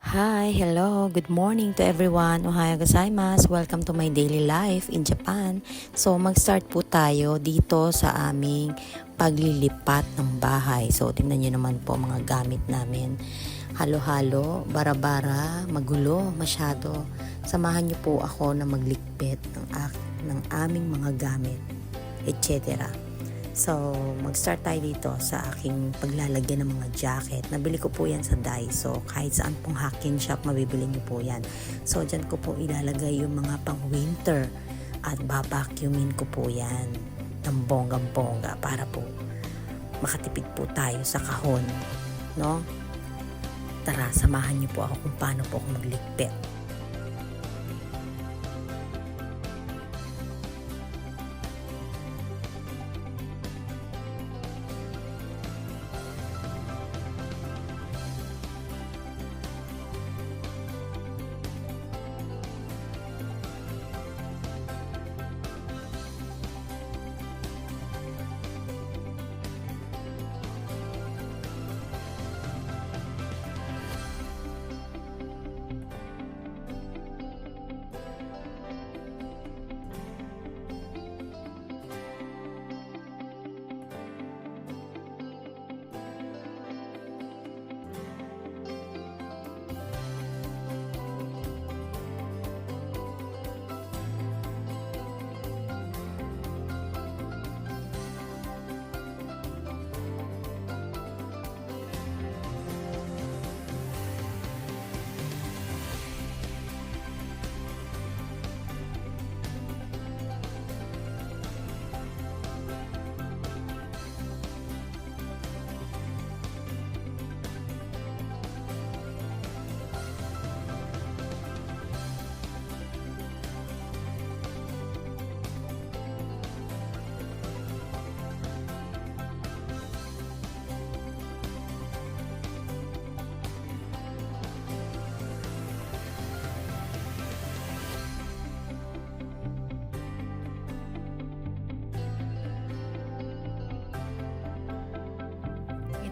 Hi, hello, good morning to everyone. Ohayou gozaimasu. Welcome to my daily life in Japan. So, mag-start po tayo dito sa aming paglilipat ng bahay. So, tingnan nyo naman po mga gamit namin. Halo-halo, bara-bara, magulo, masyado. Samahan nyo po ako na maglikpit ng aming mga gamit, etc. So, mag-start tayo dito sa aking paglalagyan ng mga jacket. Nabili ko po yan sa Daiso. Kahit saan pong hacking shop, mabibili nyo po yan. So, dyan ko po ilalagay yung mga pang-winter. At babacuumin ko po yan ng bonggang-bongga para po makatipid po tayo sa kahon. No? Tara, samahan nyo po ako kung paano po ako magligpit.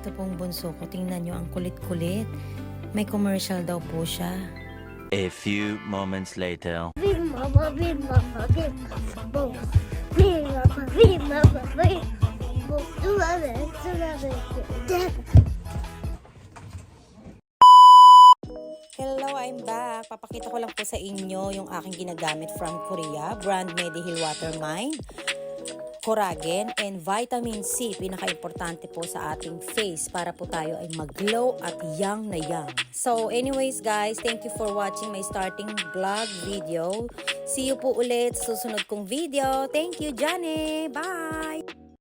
Ito pong bunso ko, tingnan nyo ang kulit-kulit. May commercial daw po siya. A few moments later. Big mama, big mama, big mama, big mama, big mama, big Hello, I'm back. Papakita ko lang po sa inyo yung aking ginagamit from Korea. Brand Mediheal Watermind, Collagen, and Vitamin C. Pinaka-importante po sa ating face para po tayo ay mag-glow at young na young. So anyways guys, thank you for watching my starting vlog video. See you po ulit sa susunod kong video. Thank you, Johnny. Bye!